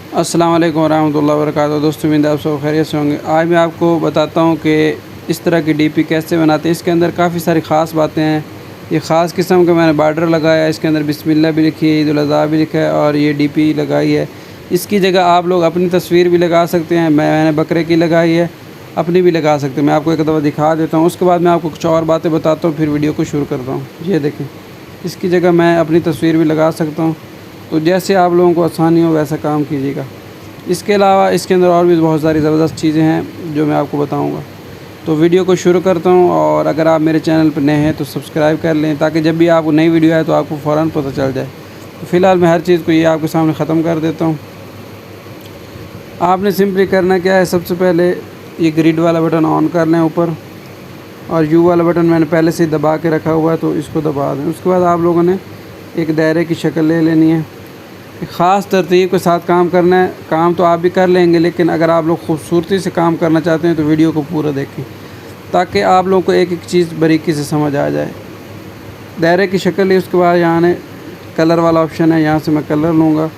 अस्सलाम वालेकुम रहमतुल्लाहि व बरकातहू। दोस्तों उम्मीद है आप सब खैरियत से होंगे। आज मैं आपको बताता हूँ कि इस तरह की डीपी कैसे बनाते हैं। इसके अंदर काफ़ी सारी ख़ास बातें हैं। ये ख़ास किस्म का मैंने बॉर्डर लगाया है, इसके अंदर बिस्मिल्लाह भी लिखी है, ईद उल अज़हा भी लिखा है और ये डीपी लगाई है। इसकी जगह आप लोग अपनी तस्वीर भी लगा सकते हैं। मैंने बकरे की लगाई है, अपनी भी लगा सकते हैं। मैं आपको एक दफ़ा दिखा देता हूँ, उसके बाद मैं आपको कुछ और बातें बताता हूँ, फिर वीडियो को शुरू करता हूँ। ये देखें, इसकी जगह मैं अपनी तस्वीर भी लगा सकता हूँ। तो जैसे आप लोगों को आसानी हो वैसा काम कीजिएगा। इसके अलावा इसके अंदर और भी बहुत सारी ज़बरदस्त चीज़ें हैं जो मैं आपको बताऊंगा। तो वीडियो को शुरू करता हूं, और अगर आप मेरे चैनल पर नए हैं तो सब्सक्राइब कर लें, ताकि जब भी आपको नई वीडियो आए तो आपको फ़ौरन पता चल जाए। तो फ़िलहाल मैं हर चीज़ को ये आपके सामने ख़त्म कर देता हूँ। आपने सिंपली करना क्या है, सबसे पहले ये ग्रिड वाला बटन ऑन कर लें ऊपर, और यू वाला बटन मैंने पहले से दबा के रखा हुआ है तो इसको दबा दें। उसके बाद आप लोगों ने एक दायरे की शक्ल ले लेनी है। ख़ास तरतीब के साथ काम करना है। काम तो आप भी कर लेंगे, लेकिन अगर आप लोग खूबसूरती से काम करना चाहते हैं तो वीडियो को पूरा देखें, ताकि आप लोगों को एक एक चीज़ बारीकी से समझ आ जाए। दायरे की शक्ल ली, उसके बाद यहाँ ने कलर वाला ऑप्शन है, यहाँ से मैं कलर लूँगा।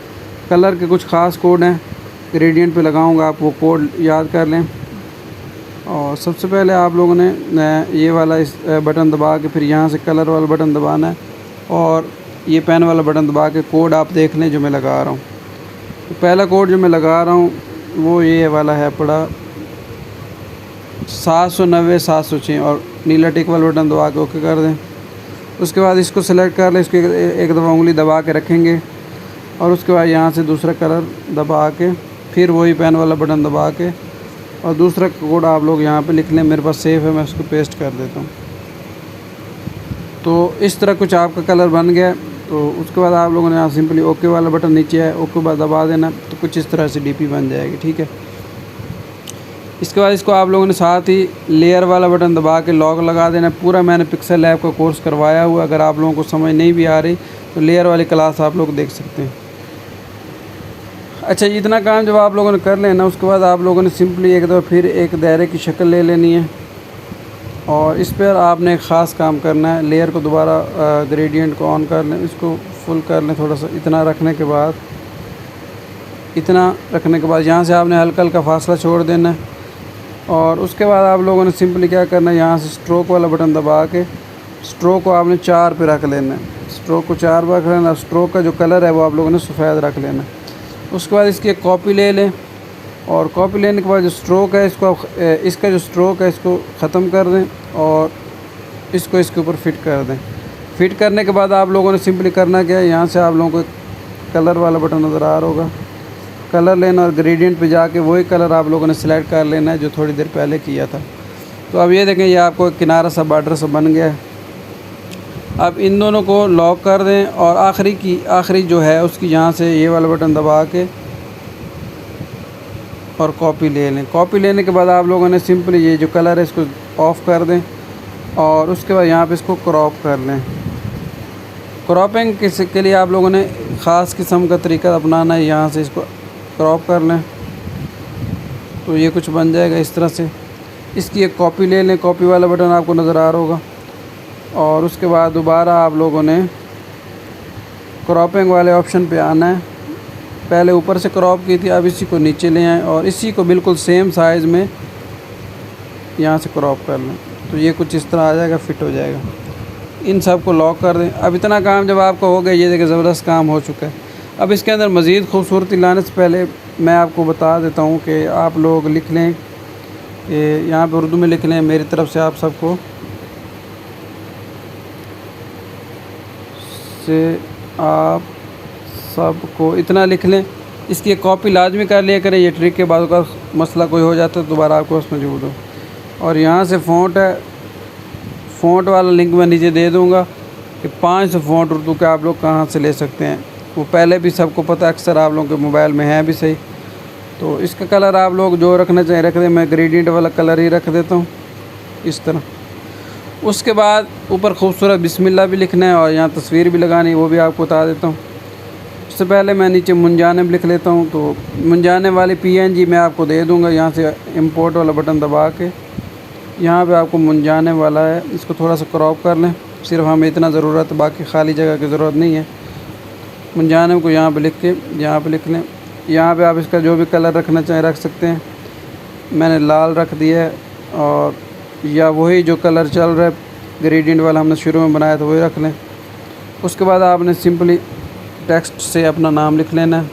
कलर के कुछ ख़ास कोड हैं, ग्रेडियंट पे लगाऊँगा, आप वो कोड याद कर लें। और सबसे पहले आप लोगों ने ये वाला इस बटन दबा के फिर यहाँ से कलर वाला बटन दबाना है, और ये पेन वाला बटन दबा के कोड आप देख लें जो मैं लगा रहा हूँ। तो पहला कोड जो मैं लगा रहा हूँ वो ये वाला है, पड़ा 790-706, और नीला टिक वाला बटन दबा के ओके कर दें। उसके बाद इसको सेलेक्ट कर लें, इसको एक दफ़ा उंगली दबा के रखेंगे, और उसके बाद यहाँ से दूसरा कलर दबा के फिर वही पेन वाला बटन दबा के और दूसरा कोड आप लोग यहाँ पे लिख लें। मेरे पास सेव है, मैं उसको पेस्ट कर देता हूँ। तो इस तरह कुछ आपका कलर बन गया। तो उसके बाद आप लोगों ने यहाँ सिंपली ओके वाला बटन नीचे है, ओके बाद दबा देना, तो कुछ इस तरह से डीपी बन जाएगी। ठीक है, इसके बाद इसको आप लोगों ने साथ ही लेयर वाला बटन दबा के लॉक लगा देना। पूरा मैंने पिक्सल लैब का कोर्स करवाया हुआ, अगर आप लोगों को समझ नहीं भी आ रही तो लेयर वाली क्लास आप लोग देख सकते हैं। अच्छा, इतना काम जब आप लोगों ने कर लेना, उसके बाद आप लोगों ने सिंपली एक दफ़ा फिर एक दायरे की शक्ल ले लेनी है, और इस पर आपने एक ख़ास काम करना है। लेयर को दोबारा ग्रेडियंट को ऑन कर लें, इसको फुल कर लें थोड़ा सा। इतना रखने के बाद यहाँ से आपने हल्का हल्का फासला छोड़ देना है। और उसके बाद आप लोगों ने सिंपली क्या करना है, यहाँ से स्ट्रोक वाला बटन दबा के स्ट्रोक को आपने 4 पे रख लेना है। स्ट्रोक को 4 पर रख लेना। स्ट्रोक का जो कलर है वो आप लोगों ने सफ़ेद रख लेना है। उसके बाद इसकी एक कॉपी ले लें, और कॉपी लेने के बाद जो स्ट्रोक है इसको इसका जो स्ट्रोक है इसको ख़त्म कर दें, और इसको इसके ऊपर फिट कर दें। फिट करने के बाद आप लोगों ने सिंपली करना क्या है, यहाँ से आप लोगों को कलर वाला बटन नज़र आ रहा होगा, कलर लेना और ग्रेडियंट पे जाके वही कलर आप लोगों ने सिलेक्ट कर लेना है जो थोड़ी देर पहले किया था। तो अब ये देखें, ये आपको एक किनारा सा बॉर्डर सा बन गया है। अब इन दोनों को लॉक कर दें, और आखिरी जो है उसकी यहाँ से ये वाला बटन दबा के और कॉपी ले लें। कॉपी लेने के बाद आप लोगों ने सिंपली ये जो कलर है इसको ऑफ़ कर दें, और उसके बाद यहाँ पे इसको क्रॉप कर लें। क्रॉपिंग के लिए आप लोगों ने ख़ास किस्म का तरीका अपनाना है। यहाँ से इसको क्रॉप कर लें तो ये कुछ बन जाएगा इस तरह से। इसकी एक कॉपी ले लें, कॉपी वाला बटन आपको नज़र आ रहा होगा, और उसके बाद दोबारा आप लोगों ने क्रॉपिंग वाले ऑप्शन पे आना है। पहले ऊपर से क्रॉप की थी, अब इसी को नीचे ले आएँ और इसी को बिल्कुल सेम साइज़ में यहाँ से क्रॉप कर लें, तो ये कुछ इस तरह आ जाएगा, फिट हो जाएगा। इन सब को लॉक कर दें। अब इतना काम जब आपका हो गया, ये देखिए ज़बरदस्त काम हो चुका है। अब इसके अंदर मज़ीद खूबसूरती लाने से पहले मैं आपको बता देता हूँ कि आप लोग लिख लें, यहाँ पर उर्दू में लिख लें मेरी तरफ़ से आप सबको इतना लिख लें। इसकी एक कॉपी लाजमी कर लिया करें, ये ट्रिक के बाद का मसला कोई हो जाता है तो दोबारा आपको उसमें जोड़ दो। और यहाँ से फ़ॉन्ट है, फ़ॉन्ट वाला लिंक मैं नीचे दे दूँगा कि 500 फ़ॉन्ट उर्दू के आप लोग कहाँ से ले सकते हैं। वो पहले भी सबको पता, अक्सर आप लोगों के मोबाइल में है भी सही। तो इसका कलर आप लोग जो रखना चाहें रख दें, मैं ग्रेडियंट वाला कलर ही रख देता हूँ इस तरह। उसके बाद ऊपर खूबसूरत बिस्मिल्लाह भी लिखना है, और यहाँ तस्वीर भी लगानी है, वो भी आपको बता देता हूँ। उससे पहले मैं नीचे मुंजानिब लिख लेता हूँ। तो मुंजानिब वाली PNG मैं आपको दे दूँगा। यहाँ से इंपोर्ट वाला बटन दबा के यहाँ पे आपको मुंजानिब वाला है, इसको थोड़ा सा क्रॉप कर लें। सिर्फ हमें इतना ज़रूरत है, बाकी खाली जगह की ज़रूरत नहीं है। मुंजानिब को यहाँ पे लिख के यहाँ पे लिख लें, यहाँ पे आप इसका जो भी कलर रखना चाहें रख सकते हैं। मैंने लाल रख दिया है, और या वही जो कलर चल रहा है ग्रेडियंट वाला हमने शुरू में बनाया था वही रख लें। उसके बाद आपने सिंपली टेक्स्ट से अपना नाम लिख लेना है,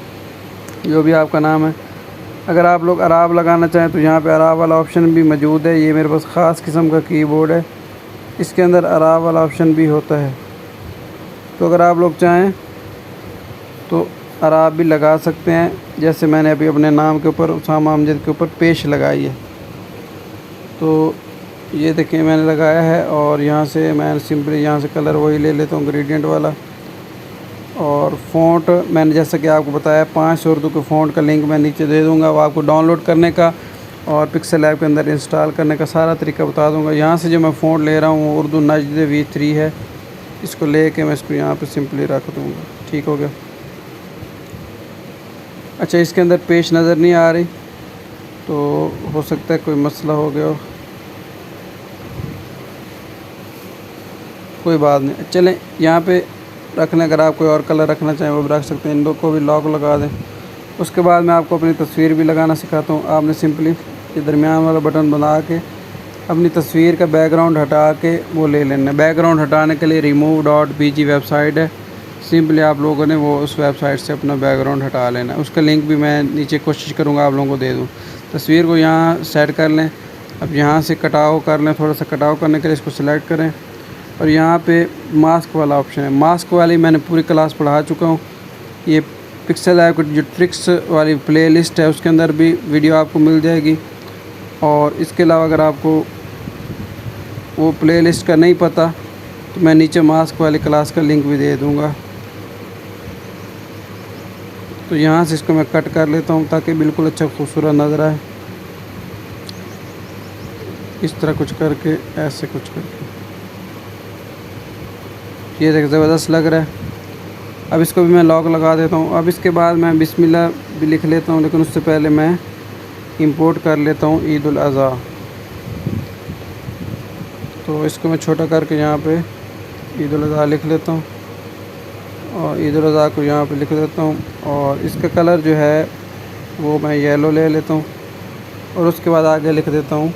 जो भी आपका नाम है। अगर आप लोग अराब लगाना चाहें तो यहाँ पे अराब वाला ऑप्शन भी मौजूद है। ये मेरे पास ख़ास किस्म का कीबोर्ड है, इसके अंदर अराब वाला ऑप्शन भी होता है। तो अगर आप लोग चाहें तो अराब भी लगा सकते हैं, जैसे मैंने अभी अपने नाम के ऊपर उसामा अमजद के ऊपर पेश लगाई है। तो ये देखिए मैंने लगाया है, और यहाँ से मैं सिंपली यहाँ से कलर वही ले लेता हूँ ग्रेडियंट वाला। और फ़ॉन्ट मैंने जैसा कि आपको बताया 5 उर्दू के फ़ॉन्ट का लिंक मैं नीचे दे दूँगा। वो आपको डाउनलोड करने का और पिक्सल ऐप के अंदर इंस्टॉल करने का सारा तरीका बता दूँगा। यहाँ से जो मैं फ़ॉन्ट ले रहा हूँ वो उर्दू नजद V3 है। इसको लेके मैं इसको यहाँ पे सिंपली रख दूँगा। ठीक हो गया। अच्छा, इसके अंदर पेश नज़र नहीं आ रही, तो हो सकता है कोई मसला हो गया हो, कोई बात नहीं। चलें, यहाँ पे रखने अगर आप कोई और कलर रखना चाहें वो भी रख सकते हैं। इन दो को भी लॉक लगा दें। उसके बाद मैं आपको अपनी तस्वीर भी लगाना सिखाता हूँ। आपने सिंपली ये दरमियान वाला बटन बना के अपनी तस्वीर का बैकग्राउंड हटा के वो ले लेना है। बैकग्राउंड हटाने के लिए remove.bg वेबसाइट है। सिंपली आप लोगों ने वो उस वेबसाइट से अपना बैकग्राउंड हटा लेना है। उसका लिंक भी मैं नीचे कोशिश करूँगा आप लोगों को दे दूँ। तस्वीर को यहाँ सेट कर लें। अब यहाँ से कटाव कर लें, थोड़ा सा कटाव करने के लिए इसको सिलेक्ट करें, और यहाँ पे मास्क वाला ऑप्शन है। मास्क वाली मैंने पूरी क्लास पढ़ा चुका हूँ। ये पिक्सल ऐप की जो ट्रिक्स वाली प्लेलिस्ट है उसके अंदर भी वीडियो आपको मिल जाएगी। और इसके अलावा अगर आपको वो प्लेलिस्ट का नहीं पता तो मैं नीचे मास्क वाली क्लास का लिंक भी दे दूँगा। तो यहाँ से इसको मैं कट कर लेता हूँ ताकि बिल्कुल अच्छा खूबसूरत नज़र आए। इस तरह कुछ करके, ऐसे कुछ करके, ये देख ज़बरदस्त लग रहा है। अब इसको भी मैं लॉक लगा देता हूँ। अब इसके बाद मैं बिस्मिल्लाह भी लिख लेता हूँ, लेकिन उससे पहले मैं इंपोर्ट कर लेता हूँ ईद उल अज़हा। तो इसको मैं छोटा करके यहाँ पे ईद उल अज़हा लिख लेता हूँ, और ईद उल अज़हा को यहाँ पे लिख देता हूँ। और इसका कलर जो है वो मैं येलो ले लेता हूँ, और उसके बाद आगे लिख देता हूँ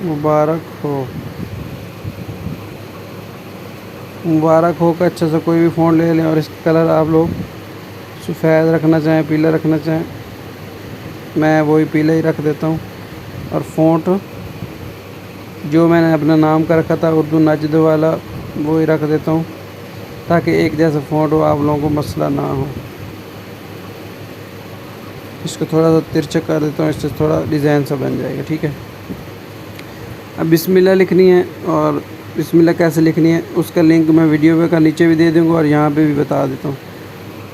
मुबारक हो। मुबारक हो का अच्छा सा कोई भी फ़ॉन्ट ले लें, और इसका कलर आप लोग सफ़ेद रखना चाहें, पीला रखना चाहें, मैं वही पीला ही रख देता हूँ। और फ़ॉन्ट जो मैंने अपना नाम का रखा था उर्दू नजद वाला वही रख देता हूँ, ताकि एक जैसा फ़ॉन्ट हो, आप लोगों को मसला ना हो। इसको थोड़ा सा तिरछा कर देता हूँ, इससे थोड़ा डिज़ाइन सा बन जाएगा। ठीक है। अब बिस्मिल्लाह लिखनी है, और बिस्मिल्लाह कैसे लिखनी है उसका लिंक मैं वीडियो का नीचे भी दे दूँगा और यहाँ पे भी बता देता हूँ।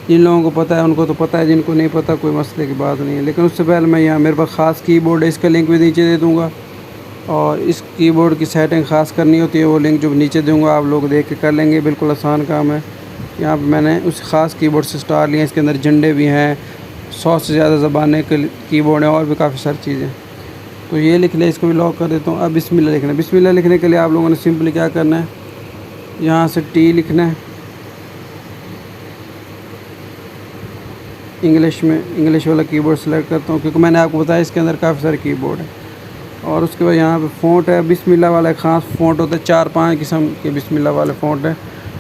जिन लोगों को पता है उनको तो पता है, जिनको नहीं पता कोई मसले की बात नहीं है। लेकिन उससे पहले मैं यहाँ मेरे पास ख़ास कीबोर्ड है, इसका लिंक भी नीचे दे दूँगा। और इस कीबोर्ड की सेटिंग ख़ास करनी होती है, वो लिंक जो नीचे दूँगा आप लोग देख के कर लेंगे, बिल्कुल आसान काम है। यहाँ पर मैंने उस ख़ास कीबोर्ड से स्टार लिया। इसके अंदर झंडे भी हैं, 100 से ज़्यादा ज़बानें के कीबोर्ड हैं, और भी काफ़ी सारी चीज़ें। तो ये लिख लिया, इसको भी लॉक कर देता हूँ। अब बिस्मिल्लाह लिखना है। बिस्मिल्लाह लिखने के लिए आप लोगों ने सिंपली क्या करना है, यहाँ से टी लिखना है इंग्लिश में। इंग्लिश वाला कीबोर्ड सेलेक्ट करता हूँ, क्योंकि मैंने आपको बताया इसके अंदर काफ़ी सारे कीबोर्ड हैं। और उसके बाद यहाँ पे फ़ॉन्ट है, बिस्मिल्लाह वाला एक ख़ास फ़ॉन्ट होता है, 4-5 किस्म के बिस्मिल्लाह वाले फ़ॉन्ट हैं,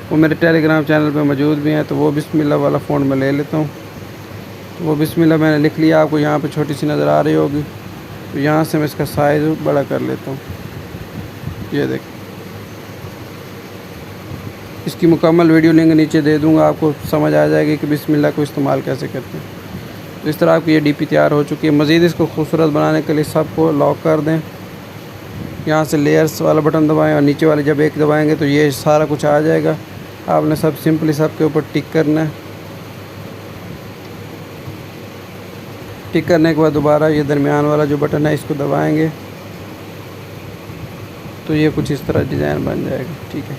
वो मेरे टेलीग्राम चैनल पे मौजूद भी हैं। तो वो बिस्मिल्लाह वाला फ़ॉन्ट मैं ले लेता हूँ। तो वो बिस्मिल्लाह मैंने लिख लिया, आपको यहाँ पे छोटी सी नज़र आ रही होगी। तो यहाँ से मैं इसका साइज़ बड़ा कर लेता हूँ। ये देख, इसकी मुकम्मल वीडियो लिंक नीचे दे दूँगा, आपको समझ आ जाएगी कि बिस्मिल्लाह को इस्तेमाल कैसे करते हैं। तो इस तरह आपकी ये डीपी तैयार हो चुकी है। मज़ीद इसको खूबसूरत बनाने के लिए सबको लॉक कर दें। यहाँ से लेयर्स वाला बटन दबाएं, और नीचे वाले जब एक दबाएंगे तो ये सारा कुछ आ जाएगा। आपने सब सिंपली सब के ऊपर टिक करना है। टिक करने के बाद दोबारा ये दरमियान वाला जो बटन है इसको दबाएंगे, तो ये कुछ इस तरह डिज़ाइन बन जाएगा। ठीक है।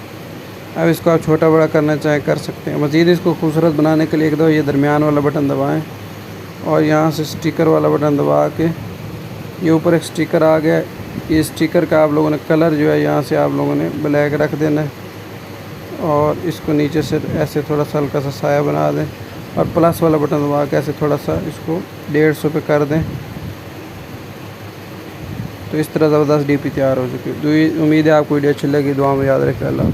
अब इसको आप छोटा बड़ा करना चाहें कर सकते हैं। मज़ीद इसको खूबसूरत बनाने के लिए एक दो ये दरमियान वाला बटन दबाएं, और यहाँ से स्टिकर वाला बटन दबा के ये ऊपर एक स्टिकर आ गया। ये स्टिकर का आप लोगों ने कलर जो है यहाँ से आप लोगों ने ब्लैक रख देना है, और इसको नीचे से ऐसे थोड़ा सा हल्का सा साया बना दें। और प्लस वाला बटन दबा के ऐसे थोड़ा सा इसको 150 पे कर दें। तो इस तरह ज़बरदस्त डीपी तैयार हो चुकी है। उम्मीद है आपको वीडियो अच्छी लगी। दुआ में याद रखें। अल्लाह।